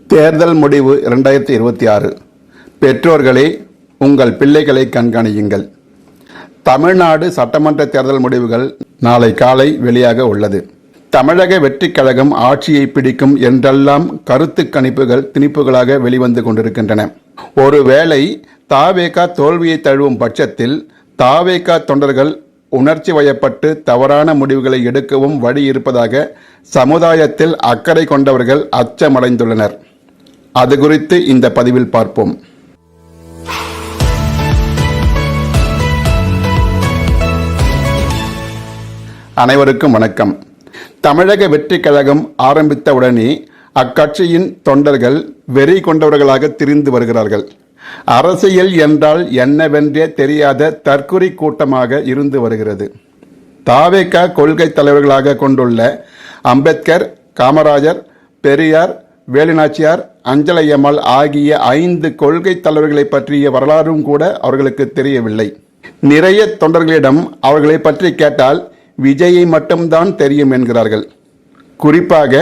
தேர்தல் முடிவு 2026. பெற்றோர்களே, உங்கள் பிள்ளைகளை கண்காணியுங்கள். தமிழ்நாடு சட்டமன்ற தேர்தல் முடிவுகள் நாளை காலை வெளியாக உள்ளது. தமிழக வெற்றிக் கழகம் ஆட்சியை பிடிக்கும் என்றெல்லாம் கருத்து கணிப்புகள் திணிப்புகளாக வெளிவந்து கொண்டிருக்கின்றன. ஒருவேளை தவேக தோல்வியை தழுவும் பட்சத்தில் தவேக தொண்டர்கள் உணர்ச்சி வயப்பட்டு தவறான முடிவுகளை எடுக்கவும் வழி இருப்பதாக சமுதாயத்தில் அக்கறை கொண்டவர்கள் அச்சமடைந்துள்ளனர். அது குறித்து இந்த பதிவில் பார்ப்போம். அனைவருக்கும் வணக்கம். தமிழக வெற்றிக் கழகம் ஆரம்பித்தவுடனே அக்கட்சியின் தொண்டர்கள் வெறி கொண்டவர்களாக திரிந்து வருகிறார்கள். அரசியல் என்றால் என்னவென்றே தெரியாத தற்குறி கூட்டமாக இருந்து வருகிறது. தவேக கொள்கை தலைவர்களாக கொண்டுள்ள அம்பேத்கர், காமராஜர், பெரியார், வேலுநாச்சியார், அஞ்சலையம்மாள் ஆகிய 5 கொள்கை தலைவர்களை பற்றிய வரலாறும் கூட அவர்களுக்கு தெரியவில்லை. நிறைய தொண்டர்களிடம் அவர்களை பற்றி கேட்டால் விஜயை மட்டும்தான் தெரியும் என்கிறார்கள். குறிப்பாக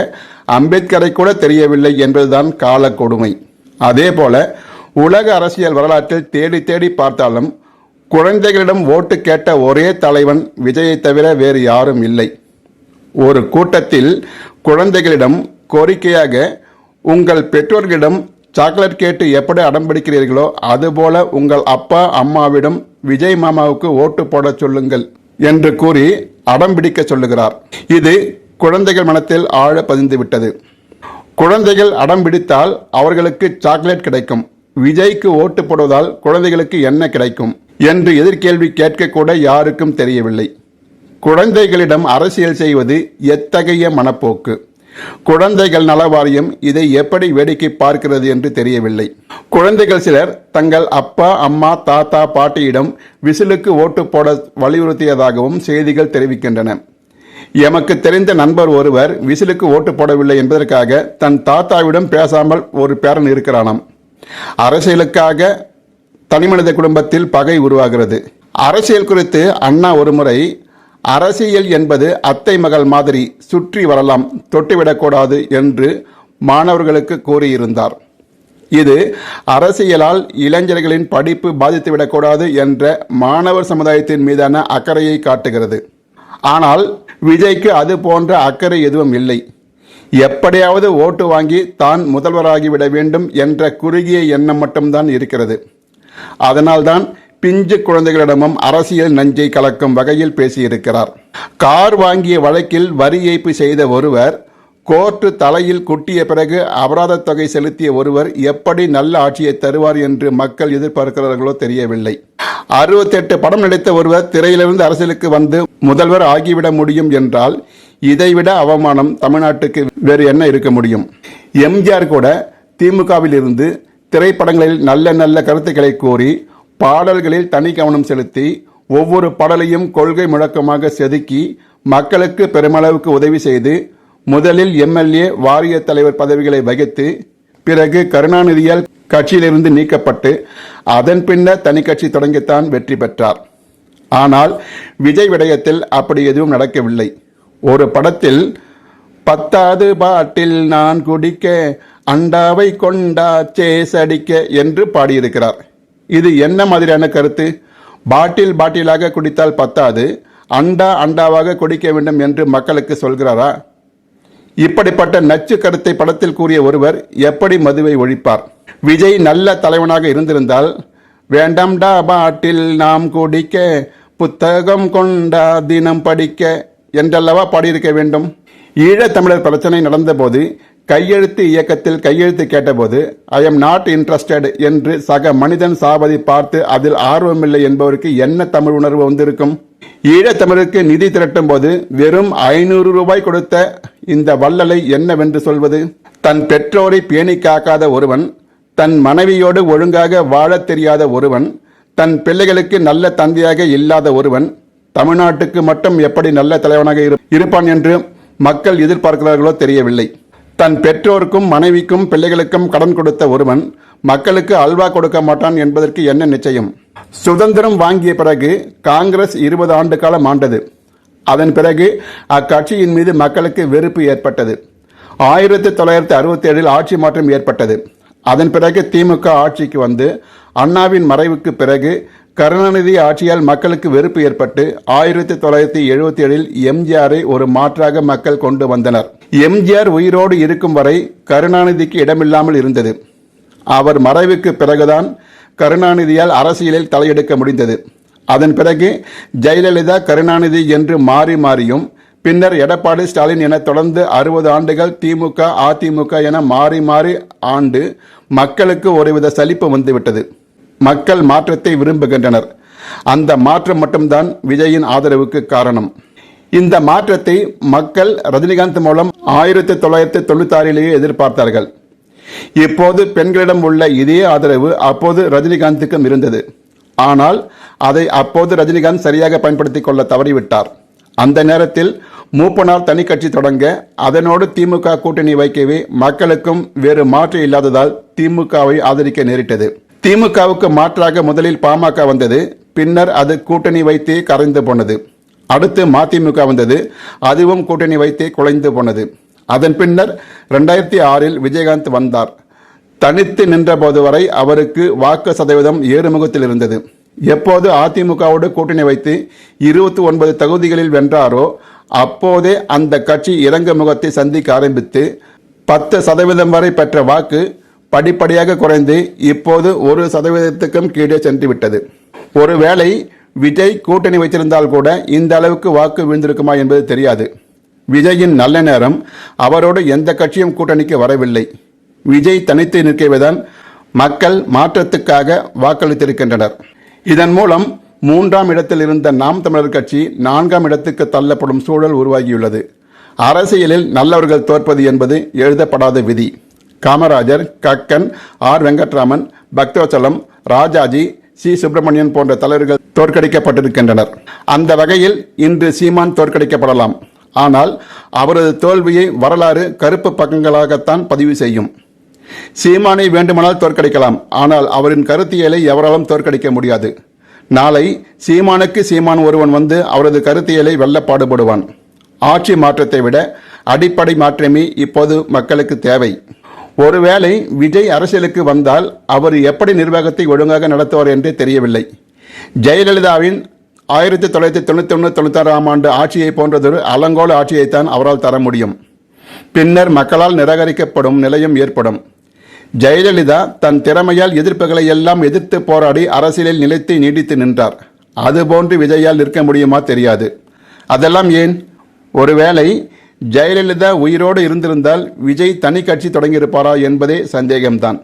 அம்பேத்கரை கூட தெரியவில்லை என்பதுதான் கால கொடுமை. அதே போல உலக அரசியல் வரலாற்றில் தேடி தேடி பார்த்தாலும் குழந்தைகளிடம் ஓட்டு கேட்ட ஒரே தலைவன் விஜயை தவிர வேறு யாரும் இல்லை. ஒரு கூட்டத்தில் குழந்தைகளிடம் கோரிக்கையாக, உங்கள் பெற்றோர்களிடம் சாக்லேட் கேட்டு எப்படி அடம்பிடிக்கிறீர்களோ அதுபோல உங்கள் அப்பா அம்மாவிடம் விஜய் மாமாவுக்கு ஓட்டு போட சொல்லுங்கள் என்று கூறி அடம்பிடிக்க சொல்லுகிறார். இது குழந்தைகள் மனத்தில் ஆழ பதிந்துவிட்டது. குழந்தைகள் அடம்பிடித்தால் அவர்களுக்கு சாக்லேட் கிடைக்கும், விஜய்க்கு ஓட்டு போடுவதால் குழந்தைகளுக்கு என்ன கிடைக்கும் என்று எதிர்கேள்வி கேட்க கூட யாருக்கும் தெரியவில்லை. குழந்தைகளிடம் அரசியல் செய்வது எத்தகைய மனப்போக்கு? குழந்தைகள் நல வாரியம் இதை எப்படி வேடிக்கை பார்க்கிறது என்று தெரியவில்லை. குழந்தைகள் சிலர் தங்கள் அப்பா அம்மா தாத்தா பாட்டியிடம் விசிலுக்கு ஓட்டு போட வலியுறுத்தியதாகவும் செய்திகள் தெரிவிக்கின்றன. எமக்கு தெரிந்த நண்பர் ஒருவர் விசிலுக்கு ஓட்டு போடவில்லை என்பதற்காக தன் தாத்தாவிடம் பேசாமல் ஒரு பேரன் இருக்கிறானாம். அரசியலுக்காக தனிமனித குடும்பத்தில் பகை உருவாகிறது. அரசியல் குறித்து அண்ணா ஒருமுறை, அரசியல் என்பது அத்தை மகள் மாதிரி சுற்றி வரலாம், தொட்டுவிடக்கூடாது என்று மாணவர்களுக்கு கூறியிருந்தார். இது அரசியலால் இளைஞர்களின் படிப்பு பாதித்துவிடக்கூடாது என்ற மாணவர் சமுதாயத்தின் மீதான அக்கறையை காட்டுகிறது. ஆனால் விஜய்க்கு அது போன்ற அக்கறை எதுவும் இல்லை. எப்படியாவது ஓட்டு வாங்கி தான் முதல்வராகிவிட வேண்டும் என்ற குறுகிய எண்ணம் மட்டும்தான் இருக்கிறது. அதனால்தான் பிஞ்சு குழந்தைகளிடமும் அரசியல் நஞ்சை கலக்கும் வகையில் பேசியிருக்கிறார். கார் வாங்கிய வழக்கில் வரி ஏய்ப்பு செய்த ஒருவர், கோர்ட்டு தலையில் குட்டிய பிறகு அபராத தொகை செலுத்திய ஒருவர் எப்படி நல்ல ஆட்சியை தருவார் என்று மக்கள் எதிர்பார்க்கிறார்களோ தெரியவில்லை. 68 படம் நடித்த ஒருவர் திரையிலிருந்து அரசியலுக்கு வந்து முதல்வர் ஆகிவிட முடியும் என்றால் இதைவிட அவமானம் தமிழ்நாட்டுக்கு வேறு என்ன இருக்க முடியும்? எம்ஜிஆர் கூட திமுகவில் இருந்து திரைப்படங்களில் நல்ல நல்ல கருத்துக்களை கூறி பாடல்களில் தனி கவனம் செலுத்தி ஒவ்வொரு பாடலையும் கொள்கை முழக்கமாக செதுக்கி மக்களுக்கு பெருமளவுக்கு உதவி செய்து முதலில் எம்எல்ஏ, வாரிய தலைவர் பதவிகளை வகித்து பிறகு கருணாநிதியால் கட்சியிலிருந்து நீக்கப்பட்டு அதன் பின்னர் தனி கட்சி தொடங்கித்தான் வெற்றி பெற்றார். ஆனால் விஜய் விடயத்தில் அப்படி எதுவும் நடக்கவில்லை. ஒரு படத்தில் 10வது பாட்டில் நான் குடிக்க அண்டாவை கொண்டா சேசடிக்க என்று பாடியிருக்கிறார். இது என்ன மாதிரியான கருத்து? பாட்டிலாக குடித்தால் பத்தாது, அண்டாவாக குடிக்க வேண்டும் என்று மக்களுக்கு சொல்கிறாரா? இப்படிப்பட்ட நச்சு கருத்தை படத்தில் கூறிய ஒருவர் எப்படி மதுவை ஒழிப்பார்? விஜய் நல்ல தலைவனாக இருந்திருந்தால், வேண்டாம்டா பாட்டில் நாம் குடிக்க, புத்தகம் கொண்டா தினம் படிக்க என்றல்லவா பாடியிருக்க வேண்டும். ஈழத்தமிழர் பிரச்சனை நடந்தபோது கையெழுத்து இயக்கத்தில் கையெழுத்து கேட்டபோது ஐ எம் நாட் இன்ட்ரெஸ்டட் என்று சக மனிதன் சாவதை பார்த்து அதில் ஆர்வமில்லை என்பவருக்கு என்ன தமிழ் உணர்வு வந்திருக்கும்? ஈழத்தமிழருக்கு நிதி திரட்டும் போது வெறும் 500 ரூபாய் கொடுத்த இந்த வள்ளலை என்னவென்று சொல்வது? தன் பெற்றோரை பேணி காக்காத ஒருவன், தன் மனைவியோடு ஒழுங்காக வாழத் தெரியாத ஒருவன், தன் பிள்ளைகளுக்கு நல்ல தந்தையாக இல்லாத ஒருவன் தமிழ்நாட்டுக்கு மட்டும் எப்படி நல்ல தலைவனாக இருப்பான் என்று மக்கள் எதிர்பார்க்கிறார்களோ தெரியவில்லை. தன் பெற்றோருக்கும் மனைவிக்கும் பிள்ளைகளுக்கும் கடன் கொடுத்த ஒருவன் மக்களுக்கு அல்வா கொடுக்க மாட்டான் என்பதற்கு என்ன நிச்சயம்? சுதந்திரம் வாங்கிய பிறகு காங்கிரஸ் 20 ஆண்டு காலம் ஆண்டது. அதன் பிறகு அக்கட்சியின் மீது மக்களுக்கு வெறுப்பு ஏற்பட்டது. 1967 ஆட்சி மாற்றம் ஏற்பட்டது. அதன் பிறகு திமுக ஆட்சிக்கு வந்து அண்ணாவின் மறைவுக்கு பிறகு கருணாநிதி ஆட்சியால் மக்களுக்கு வெறுப்பு ஏற்பட்டு 1977 எம்ஜிஆரை ஒரு மாற்றாக மக்கள் கொண்டு வந்தனர். எம்ஜிஆர் உயிரோடு இருக்கும் வரை கருணாநிதிக்கு இடமில்லாமல் இருந்தது. அவர் மறைவுக்கு பிறகுதான் கருணாநிதியால் அரசியலில் தலையெடுக்க முடிந்தது. அதன் பிறகு ஜெயலலிதா, கருணாநிதி என்று மாறி மாறியும் பின்னர் எடப்பாடி, ஸ்டாலின் என தொடர்ந்து 60 ஆண்டுகள் திமுக, அதிமுக என மாறி மாறி ஆண்டு மக்களுக்கு ஒருவித சலிப்பு வந்துவிட்டது. மக்கள் மாற்றத்தை விரும்புகின்றனர். அந்த மாற்றம் மட்டும்தான் விஜயின் ஆதரவுக்கு காரணம். இந்த மாற்றத்தை மக்கள் ரஜினிகாந்த் மூலம் 1996 எதிர்பார்த்தார்கள். இப்போது பெண்களிடம் உள்ள இதே ஆதரவு அப்போது ரஜினிகாந்துக்கும் இருந்தது. ஆனால் அதை அப்போது ரஜினிகாந்த் சரியாக பயன்படுத்திக் கொள்ள தவறிவிட்டார். அந்த நேரத்தில் மூப்பனார் தனி கட்சி தொடங்க அதனோடு திமுக கூட்டணி வைக்கவே மக்களுக்கும் வேறு மாற்று இல்லாததால் திமுகவை ஆதரிக்க நேரிட்டது. திமுகவுக்கு மாற்றாக முதலில் பாமக வந்தது. பின்னர் அது கூட்டணி வைத்தே கரைந்து போனது. அடுத்து மதிமுக வந்தது. அதுவும் கூட்டணி வைத்தே குலைந்து போனது. அதன் பின்னர் 2006 விஜயகாந்த் வந்தார். தனித்து நின்றபோது வரை அவருக்கு வாக்கு சதவீதம் ஏறுமுகத்தில் இருந்தது. எப்போது அதிமுகவோடு கூட்டணி வைத்து 29 தொகுதிகளில் வென்றாரோ அப்போதே அந்த கட்சி இறங்க முகத்தை சந்திக்க ஆரம்பித்து 10% வரை பெற்ற வாக்கு படிப்படியாக குறைந்து இப்போது 1% கீழே சென்றுவிட்டது. ஒருவேளை விஜய் கூட்டணி வைத்திருந்தால் கூட இந்த அளவுக்கு வாக்கு வீழ்ந்திருக்குமா என்பது தெரியாது. விஜயின் நல்ல நேரம். அவரோடு எந்த கட்சியும் கூட்டணிக்கு வரவில்லை. விஜய் தனித்து நிற்கவேதான் மக்கள் மாற்றத்துக்காக வாக்களித்திருக்கின்றனர். இதன் மூலம் 3ஆம் இடத்தில் இருந்த நாம் தமிழர் கட்சி 4ஆம் இடத்துக்கு தள்ளப்படும் சூழல் உருவாகியுள்ளது. அரசியலில் நல்லவர்கள் தோற்பது என்பது எழுதப்படாத விதி. காமராஜர், கக்கன், ஆர் வெங்கட்ராமன், பக்தவச்சலம், ராஜாஜி, சி சுப்பிரமணியன் போன்ற தலைவர்கள் தோற்கடிக்கப்பட்டிருக்கின்றனர். அந்த வகையில் இன்று சீமான் தோற்கடிக்கப்படலாம். ஆனால் அவரது தோல்வியை வரலாறு கருப்பு பக்கங்களாகத்தான் பதிவு செய்யும். சீமானை வேண்டுமானால் தோற்கடிக்கலாம். ஆனால் அவரின் கருத்தியலை எவராலும் தோற்கடிக்க முடியாது. நாளை சீமானுக்கு சீமான் ஒருவன் வந்து அவரது கருத்தியலை வெல்ல பாடுபடுவான். ஆட்சி மாற்றத்தை விட அடிப்படை மாற்றமே இப்போது மக்களுக்கு தேவை. ஒருவேளை விஜய் அரசியலுக்கு வந்தால் அவர் எப்படி நிர்வாகத்தை ஒழுங்காக நடத்துவார் என்றே தெரியவில்லை. ஜெயலலிதாவின் 1991-96 ஆண்டு ஆட்சியை போன்றதொரு அலங்கோல ஆட்சியைத்தான் அவரால் தர முடியும். பின்னர் மக்களால் நிராகரிக்கப்படும் நிலையும் ஏற்படும். ஜெயலலிதா தன் திறமையால் எதிர்ப்புகளை எல்லாம் எதிர்த்து போராடி அரசியலில் நிலைத்து நீடித்து நின்றார். அதுபோன்று விஜயால் நிற்க முடியுமா தெரியாது. அதெல்லாம் ஏன்? ஒருவேளை ஜெயலலிதா உயிரோடு இருந்திருந்தால் விஜய் தனி கட்சி தொடங்கியிருப்பாரா என்பதே சந்தேகம்தான்.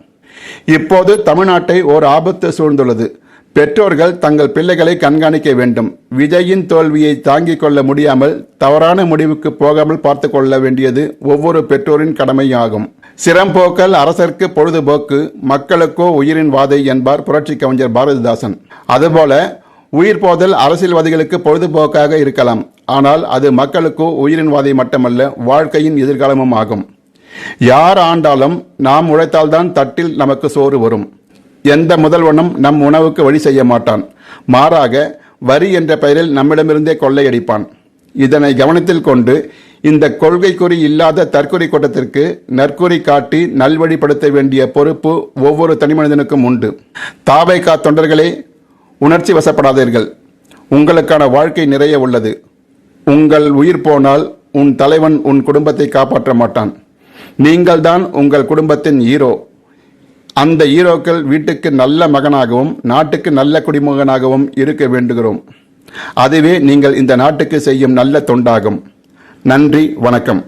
இப்போது தமிழ்நாட்டை ஓர் ஆபத்து சூழ்ந்துள்ளது. பெற்றோர்கள் தங்கள் பிள்ளைகளை கண்காணிக்க வேண்டும். விஜயின் தோல்வியை தாங்கிக் கொள்ள முடியாமல் தவறான முடிவுக்கு போகாமல் பார்த்து கொள்ள வேண்டியது ஒவ்வொரு பெற்றோரின் கடமையாகும். சிரம்போக்கல் அரசர்க்கு பொழுதுபோக்கு, மக்களுக்கோ உயிரின் வாதை என்பார் புரட்சி கவிஞர் பாரதிதாசன். அதுபோல உயிர் போதல் அரசியல்வாதிகளுக்கு பொழுதுபோக்காக இருக்கலாம். ஆனால் அது மக்களுக்கோ உயிரின் வாதை மட்டுமல்ல, வாழ்க்கையின் எதிர்காலமும் ஆகும். யார் ஆண்டாலும் நாம் உழைத்தால்தான் தட்டில் நமக்கு சோறு வரும். எந்த முதல்வனும் நம் உணவுக்கு வழி செய்ய மாட்டான். மாறாக வரி என்ற பெயரில் நம்மிடமிருந்தே கொள்ளையடிப்பான். இதனை கவனத்தில் கொண்டு இந்த கொள்கைக்குறி இல்லாத தற்கொலை கூட்டத்திற்கு நற்குறி காட்டி நல்வழிப்படுத்த வேண்டிய பொறுப்பு ஒவ்வொரு தனிமனிதனுக்கும் உண்டு. தாவேகா தொண்டர்களே, உணர்ச்சி வசப்படாதீர்கள். உங்களுக்கான வாழ்க்கை நிறைய உள்ளது. உங்கள் உயிர் போனால் உன் தலைவன் உன் குடும்பத்தை காப்பாற்ற மாட்டான். நீங்கள்தான் உங்கள் குடும்பத்தின் ஹீரோ. அந்த ஹீரோக்கள் வீட்டுக்கு நல்ல மகனாகவும் நாட்டுக்கு நல்ல குடிமகனாகவும் இருக்க வேண்டுகிறோம். அதுவே நீங்கள் இந்த நாட்டுக்கு செய்யும் நல்ல தொண்டாகும். நன்றி, வணக்கம்.